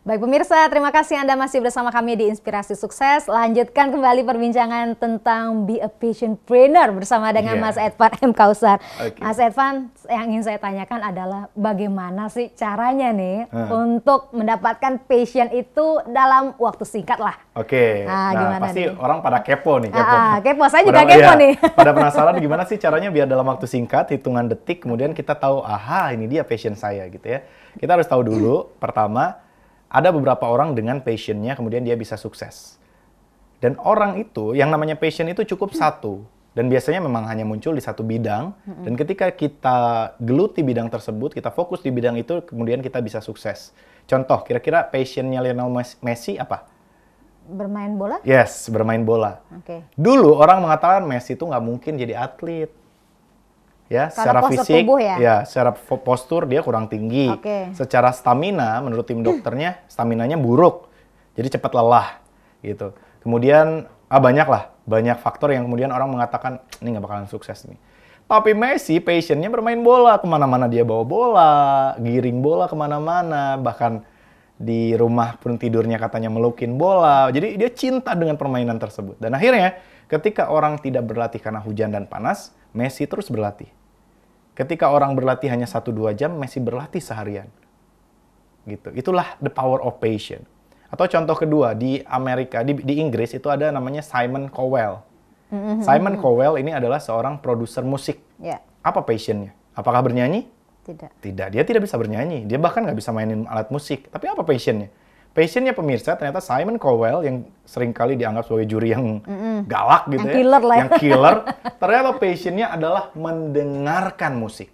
Baik pemirsa, terima kasih Anda masih bersama kami di Inspirasi Sukses. Lanjutkan kembali perbincangan tentang Be a Passionpreneur bersama dengan Mas Edvan M. Kausar. Mas Edvan, yang ingin saya tanyakan adalah bagaimana sih caranya nih untuk mendapatkan passion itu dalam waktu singkat lah. Nah pasti orang pada kepo nih. Kepo, saya juga kepo nih. Pada penasaran gimana sih caranya biar dalam waktu singkat, hitungan detik, kemudian kita tahu, aha ini dia passion saya gitu ya. Kita harus tahu dulu, pertama, ada beberapa orang dengan passionnya, kemudian dia bisa sukses. Dan orang itu, yang namanya passion itu cukup satu. Dan biasanya memang hanya muncul di satu bidang. Dan ketika kita geluti bidang tersebut, kita fokus di bidang itu, kemudian kita bisa sukses. Contoh, kira-kira passionnya Lionel Messi apa? Bermain bola? Yes, bermain bola. Dulu orang mengatakan Messi itu nggak mungkin jadi atlet. Ya, secara fisik, ya, secara postur dia kurang tinggi. Secara stamina, menurut tim dokternya, staminanya buruk. Jadi cepat lelah, gitu. Kemudian, banyak faktor yang kemudian orang mengatakan, ini nggak bakalan sukses nih. Tapi Messi, passionnya bermain bola. Kemana-mana dia bawa bola, giring bola kemana-mana. Bahkan di rumah pun tidurnya katanya melukin bola. Jadi dia cinta dengan permainan tersebut. Dan akhirnya, ketika orang tidak berlatih karena hujan dan panas, Messi terus berlatih. Ketika orang berlatih hanya 1-2 jam, Messi berlatih seharian. Gitu. Itulah the power of passion. Atau contoh kedua, di Amerika, di Inggris itu ada namanya Simon Cowell. Simon Cowell ini adalah seorang produser musik. Apa passionnya? Apakah bernyanyi? Tidak. Dia tidak bisa bernyanyi. Dia bahkan nggak bisa mainin alat musik. Tapi apa passionnya? Passionnya pemirsa, ternyata Simon Cowell yang seringkali dianggap sebagai juri yang galak gitu, yang killer, ternyata passionnya adalah mendengarkan musik.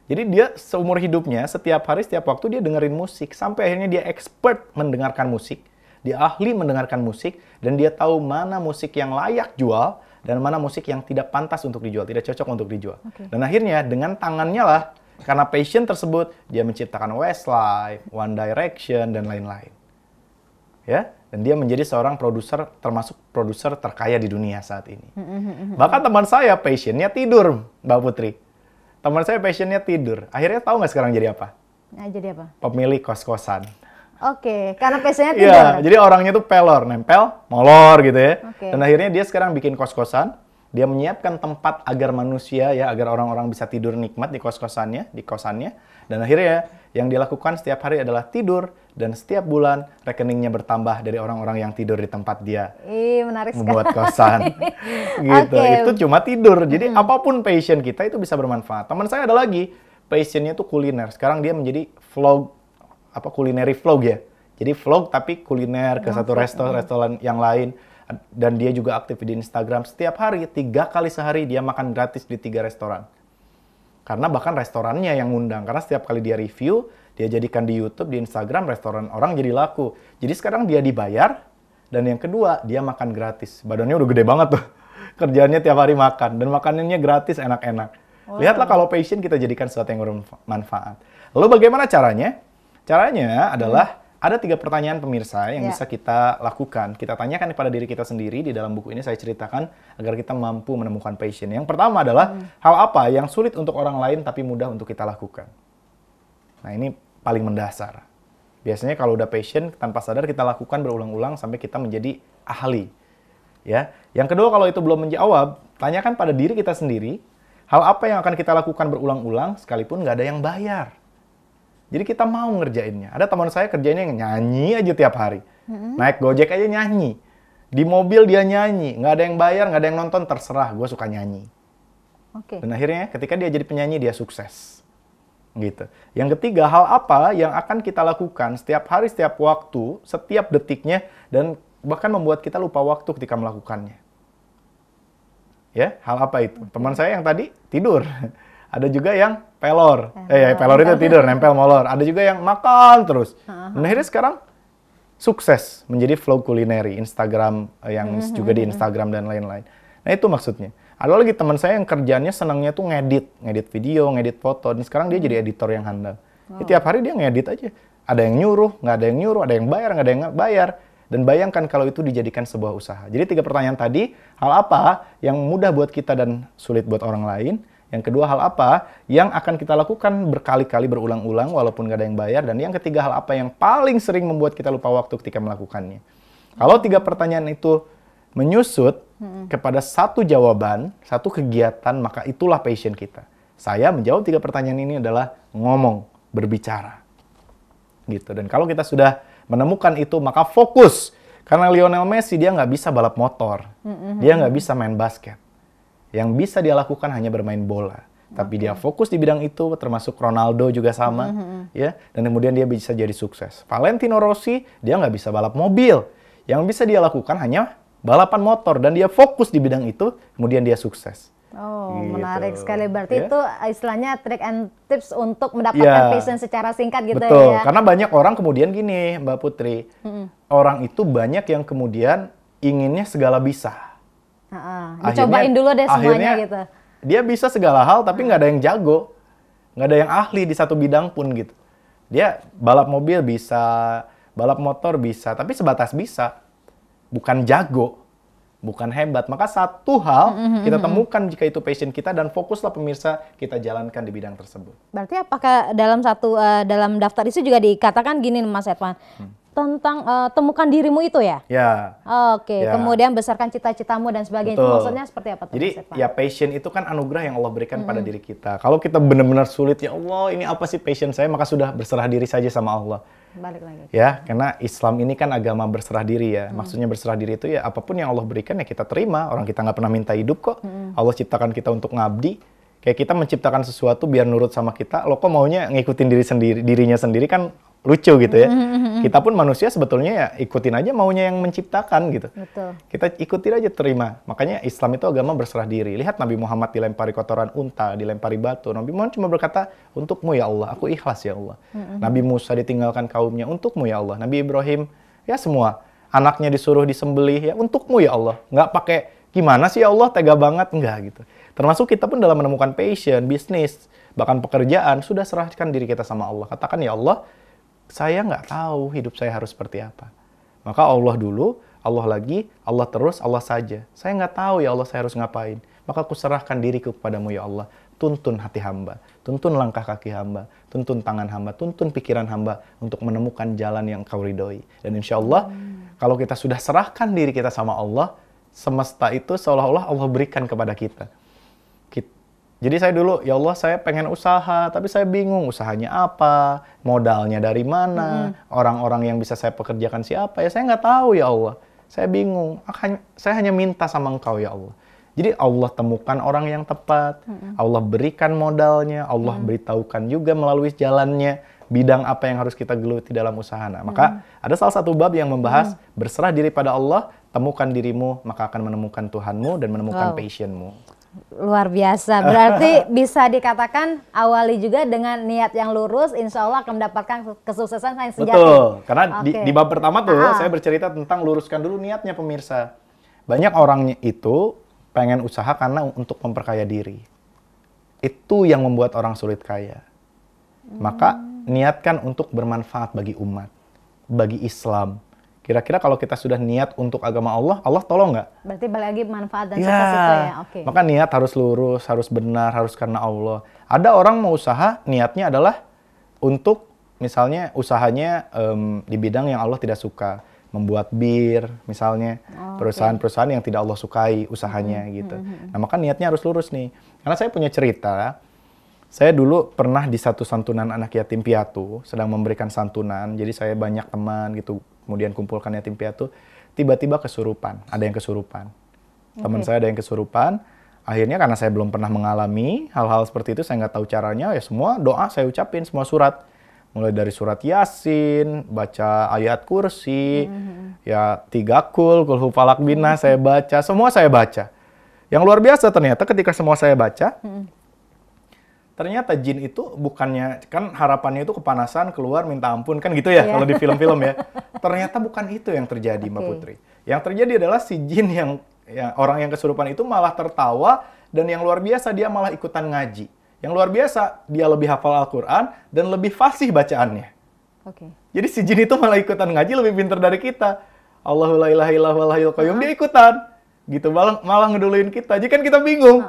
Jadi dia seumur hidupnya, setiap hari, setiap waktu dia dengerin musik, sampai akhirnya dia expert mendengarkan musik, dia ahli mendengarkan musik, dan dia tahu mana musik yang layak jual, dan mana musik yang tidak pantas untuk dijual, tidak cocok untuk dijual. Dan akhirnya dengan tangannya lah, karena passion tersebut, dia menciptakan Westlife, One Direction, dan lain-lain. Ya, dan dia menjadi seorang produser, termasuk produser terkaya di dunia saat ini. Bahkan teman saya passionnya tidur, Mbak Putri. Teman saya passionnya tidur. Akhirnya tahu nggak sekarang jadi apa? Jadi apa? Pemilik kos-kosan. Karena passionnya tidur. Iya, jadi orangnya tuh pelor, nempel, molor gitu ya. Dan akhirnya dia sekarang bikin kos-kosan. Dia menyiapkan tempat agar manusia ya, agar orang-orang bisa tidur nikmat di kos-kosannya, di kosannya. Dan akhirnya yang dilakukan setiap hari adalah tidur, dan setiap bulan rekeningnya bertambah dari orang-orang yang tidur di tempat dia. Menarik membuat kosan. Gitu. Itu cuma tidur. Jadi apapun passion kita itu bisa bermanfaat. Teman saya ada lagi, passionnya tuh kuliner. Sekarang dia menjadi vlog, culinary vlog ya. Jadi vlog tapi kuliner ke satu restoran yang lain. Dan dia juga aktif di Instagram. Setiap hari, 3 kali sehari dia makan gratis di 3 restoran. Karena bahkan restorannya yang ngundang. Karena setiap kali dia review, dia jadikan di YouTube, di Instagram, restoran orang jadi laku. Jadi sekarang dia dibayar, dan yang kedua, dia makan gratis. Badannya udah gede banget tuh. Kerjaannya tiap hari makan, dan makanannya gratis, enak-enak. Lihatlah kalau passion kita jadikan sesuatu yang bermanfaat. Lalu bagaimana caranya? Caranya adalah ada 3 pertanyaan pemirsa yang bisa kita lakukan. Kita tanyakan kepada diri kita sendiri. Di dalam buku ini saya ceritakan agar kita mampu menemukan passion. Yang pertama adalah hal apa yang sulit untuk orang lain tapi mudah untuk kita lakukan. Nah ini paling mendasar. Biasanya kalau udah passion, tanpa sadar kita lakukan berulang-ulang sampai kita menjadi ahli. Ya. Yang kedua, kalau itu belum menjawab, tanyakan pada diri kita sendiri, hal apa yang akan kita lakukan berulang-ulang sekalipun nggak ada yang bayar. Jadi kita mau ngerjainnya. Ada teman saya kerjanya nyanyi aja tiap hari. Naik Gojek aja nyanyi. Di mobil dia nyanyi. Nggak ada yang bayar, nggak ada yang nonton, terserah. Gue suka nyanyi. Dan akhirnya ketika dia jadi penyanyi, dia sukses. Gitu. Yang ketiga, hal apa yang akan kita lakukan setiap hari, setiap waktu, setiap detiknya, dan bahkan membuat kita lupa waktu ketika melakukannya. Ya, hal apa itu? Teman saya yang tadi tidur. Ada juga yang pelor. Pelor itu tidur, nempel molor. Ada juga yang makan terus. Dan akhirnya sekarang sukses menjadi vlog kulineri, Instagram yang juga di Instagram dan lain-lain. Nah itu maksudnya. Ada lagi teman saya yang kerjanya senangnya tuh ngedit video, ngedit foto. Dan sekarang dia jadi editor yang handal. Tiap hari dia ngedit aja. Ada yang nyuruh, nggak ada yang nyuruh, ada yang bayar, nggak ada yang bayar. Dan bayangkan kalau itu dijadikan sebuah usaha. Jadi 3 pertanyaan tadi, hal apa yang mudah buat kita dan sulit buat orang lain? Yang kedua, hal apa yang akan kita lakukan berkali-kali berulang-ulang walaupun nggak ada yang bayar. Dan yang ketiga, hal apa yang paling sering membuat kita lupa waktu ketika melakukannya. Kalau 3 pertanyaan itu menyusut kepada satu jawaban, satu kegiatan, maka itulah passion kita. Saya menjawab 3 pertanyaan ini adalah ngomong, berbicara. Gitu. Dan kalau kita sudah menemukan itu, maka fokus. Karena Lionel Messi, dia nggak bisa balap motor. Dia nggak bisa main basket. Yang bisa dia lakukan hanya bermain bola. Tapi dia fokus di bidang itu, termasuk Ronaldo juga sama. Ya. Dan kemudian dia bisa jadi sukses. Valentino Rossi, dia nggak bisa balap mobil. Yang bisa dia lakukan hanya balapan motor. Dan dia fokus di bidang itu, kemudian dia sukses. Oh, gitu. Menarik sekali. Berarti itu istilahnya trick and tips untuk mendapatkan passion secara singkat gitu. Betul. Ya. Karena banyak orang kemudian gini, Mbak Putri. Orang itu banyak yang kemudian inginnya segala bisa. Dicobain dulu deh semuanya gitu. Dia bisa segala hal tapi nggak ada yang jago. Nggak ada yang ahli di satu bidang pun gitu. Dia balap mobil bisa, balap motor bisa, tapi sebatas bisa. Bukan jago. Bukan hebat. Maka satu hal kita temukan jika itu passion kita dan fokuslah pemirsa kita jalankan di bidang tersebut. Berarti apakah dalam dalam daftar itu juga dikatakan gini Mas Edvan, tentang temukan dirimu itu ya? Ya. Oke. Ya. Kemudian besarkan cita-citamu dan sebagainya. Itu maksudnya seperti apa? Jadi ya passion itu kan anugerah yang Allah berikan pada diri kita. Kalau kita benar-benar sulit, ya Allah ini apa sih passion saya? Maka sudah berserah diri saja sama Allah. Balik lagi. Ya, karena Islam ini kan agama berserah diri ya. Maksudnya berserah diri itu ya apapun yang Allah berikan ya kita terima. Orang kita nggak pernah minta hidup kok. Allah ciptakan kita untuk ngabdi. Kayak kita menciptakan sesuatu biar nurut sama kita. Lo kok maunya ngikutin dirinya sendiri kan lucu gitu ya. Kita pun manusia sebetulnya ya ikutin aja maunya yang menciptakan gitu. Betul. Kita ikutin aja, terima. Makanya Islam itu agama berserah diri. Lihat Nabi Muhammad dilempari kotoran unta, dilempari batu. Nabi Muhammad cuma berkata, untukmu ya Allah, aku ikhlas ya Allah. Nabi Musa ditinggalkan kaumnya, untukmu ya Allah. Nabi Ibrahim, ya semua. Anaknya disuruh disembelih, ya untukmu ya Allah. Nggak pakai, gimana sih ya Allah, tega banget. Enggak gitu. Termasuk kita pun dalam menemukan passion, bisnis, bahkan pekerjaan, sudah serahkan diri kita sama Allah. Katakan ya Allah, saya nggak tahu hidup saya harus seperti apa. Maka Allah dulu, Allah lagi, Allah terus, Allah saja. Saya nggak tahu ya Allah saya harus ngapain. Maka aku serahkan diriku kepadamu ya Allah. Tuntun hati hamba, tuntun langkah kaki hamba, tuntun tangan hamba, tuntun pikiran hamba untuk menemukan jalan yang kau ridhoi. Dan insya Allah, kalau kita sudah serahkan diri kita sama Allah, semesta itu seolah-olah Allah berikan kepada kita. Jadi saya dulu, ya Allah saya pengen usaha, tapi saya bingung usahanya apa, modalnya dari mana, orang-orang yang bisa saya pekerjakan siapa, ya saya nggak tahu ya Allah. Saya bingung, saya hanya minta sama Engkau ya Allah. Jadi Allah temukan orang yang tepat, Allah berikan modalnya, Allah beritahukan juga melalui jalannya, bidang apa yang harus kita geluti dalam usaha. Nah, maka ada salah satu bab yang membahas berserah diri pada Allah, temukan dirimu, maka akan menemukan Tuhanmu dan menemukan passionmu. Luar biasa. Berarti bisa dikatakan awali juga dengan niat yang lurus, insya Allah akan mendapatkan kesuksesan yang sejati. Betul. Karena di bab pertama tuh saya bercerita tentang luruskan dulu niatnya pemirsa. Banyak orangnya itu pengen usaha karena untuk memperkaya diri. Itu yang membuat orang sulit kaya. Maka niatkan untuk bermanfaat bagi umat, bagi Islam. Kira-kira kalau kita sudah niat untuk agama Allah, Allah tolong nggak? Berarti balik lagi manfaat dan sukses itu ya. Okay. Maka niat harus lurus, harus benar, harus karena Allah. Ada orang mau usaha, niatnya adalah untuk misalnya usahanya di bidang yang Allah tidak suka. Membuat bir misalnya, perusahaan-perusahaan yang tidak Allah sukai usahanya gitu. Nah maka niatnya harus lurus nih. Karena saya punya cerita, saya dulu pernah di satu santunan anak yatim piatu, sedang memberikan santunan, jadi saya banyak teman gitu, kemudian kumpulkan yatim piatu, tiba-tiba kesurupan, ada yang kesurupan. Teman saya ada yang kesurupan, akhirnya karena saya belum pernah mengalami hal-hal seperti itu, saya nggak tahu caranya, ya semua doa saya ucapin, semua surat. Mulai dari surat Yasin, baca ayat kursi, ya 3 kul hu falak bina, saya baca, semua saya baca. Yang luar biasa ternyata ketika semua saya baca, ternyata jin itu bukannya, kan harapannya itu kepanasan, keluar minta ampun, kan gitu ya kalau di film-film ya. Ternyata bukan itu yang terjadi Mbak Putri. Yang terjadi adalah si jin yang orang yang kesurupan itu malah tertawa, dan yang luar biasa dia malah ikutan ngaji. Yang luar biasa dia lebih hafal Al-Quran dan lebih fasih bacaannya. Jadi si jin itu malah ikutan ngaji lebih pintar dari kita. Allahu la ilaha illallah wal hayyul qayyum, dia ikutan. Gitu malah ngeduluin kita. Jadi kan kita bingung.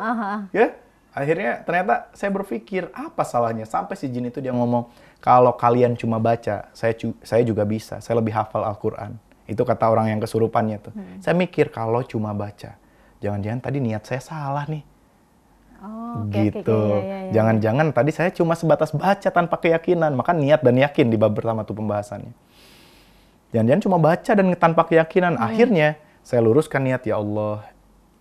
Ya. Akhirnya ternyata saya berpikir, apa salahnya? Sampai si jin itu dia ngomong, kalau kalian cuma baca, saya juga bisa. Saya lebih hafal Al-Quran. Itu kata orang yang kesurupannya tuh. Saya mikir, kalau cuma baca, jangan-jangan tadi niat saya salah nih. Oh, gitu. Jangan-jangan tadi saya cuma sebatas baca tanpa keyakinan. Maka niat dan yakin di bab pertama tuh pembahasannya. Jangan-jangan cuma baca dan tanpa keyakinan. Akhirnya saya luruskan niat, ya Allah,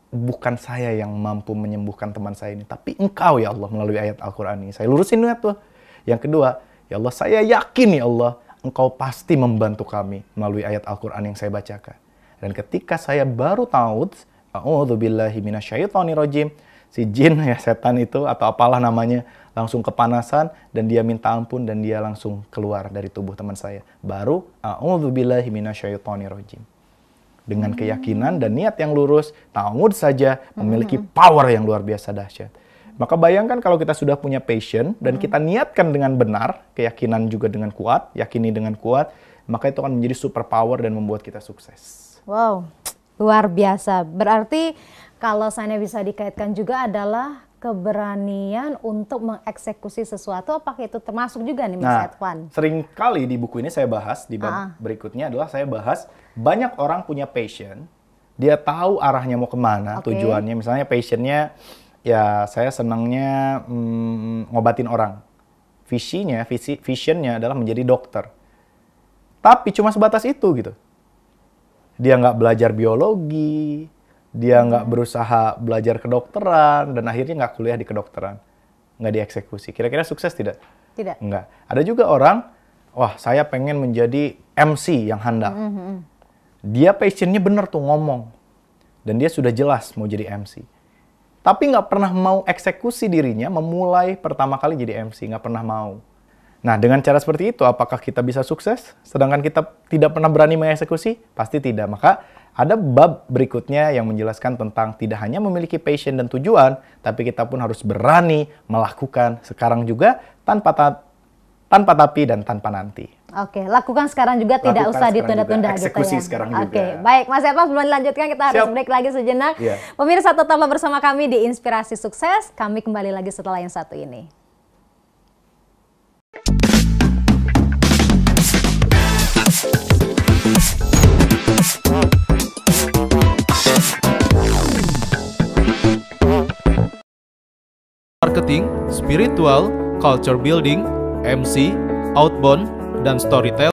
bukan saya yang mampu menyembuhkan teman saya ini, tapi Engkau ya Allah melalui ayat Al-Quran ini. Saya lurusin niat tuh. Yang kedua, ya Allah, saya yakin ya Allah, Engkau pasti membantu kami melalui ayat Al-Quran yang saya bacakan. Dan ketika saya baru tahu, a'udzubillahi minasyaitonirrajim, si jin ya, setan itu atau apalah namanya, langsung kepanasan dan dia minta ampun dan dia langsung keluar dari tubuh teman saya. Baru a'udzubillahi minasyaitonirrajim. Dengan keyakinan dan niat yang lurus, ta'awudz saja memiliki power yang luar biasa dahsyat. Maka bayangkan kalau kita sudah punya passion dan kita niatkan dengan benar, keyakinan juga dengan kuat, yakini dengan kuat, maka itu akan menjadi super power dan membuat kita sukses. Wow, luar biasa. Berarti kalau saya bisa dikaitkan juga adalah keberanian untuk mengeksekusi sesuatu, apakah itu termasuk juga nih Mas Edvan? Sering kali di buku ini saya bahas, di bab berikutnya adalah saya bahas, banyak orang punya passion, dia tahu arahnya mau kemana, tujuannya, misalnya passionnya, ya saya senangnya ngobatin orang. Visionnya adalah menjadi dokter. Tapi cuma sebatas itu gitu. Dia nggak belajar biologi, dia nggak berusaha belajar kedokteran, dan akhirnya nggak kuliah di kedokteran. Nggak dieksekusi. Kira-kira sukses tidak? Tidak. Nggak. Ada juga orang, wah saya pengen menjadi MC yang handal. Dia passionnya bener tuh ngomong. Dan dia sudah jelas mau jadi MC. Tapi nggak pernah mau eksekusi dirinya, memulai pertama kali jadi MC. Nggak pernah mau. Nah, dengan cara seperti itu, apakah kita bisa sukses? Sedangkan kita tidak pernah berani mengeksekusi? Pasti tidak. Maka ada bab berikutnya yang menjelaskan tentang tidak hanya memiliki passion dan tujuan, tapi kita pun harus berani melakukan sekarang juga tanpa tapi dan tanpa nanti. Oke, lakukan sekarang juga, tidak usah ditunda-tunda gitu ya. Eksekusi sekarang juga. Oke, baik Mas Edvan, sebelum dilanjutkan kita harus break lagi sejenak. Pemirsa, tetaplah bersama kami di Inspirasi Sukses. Kami kembali lagi setelah yang satu ini. Marketing, spiritual, culture building, MC, outbound, dan storytelling.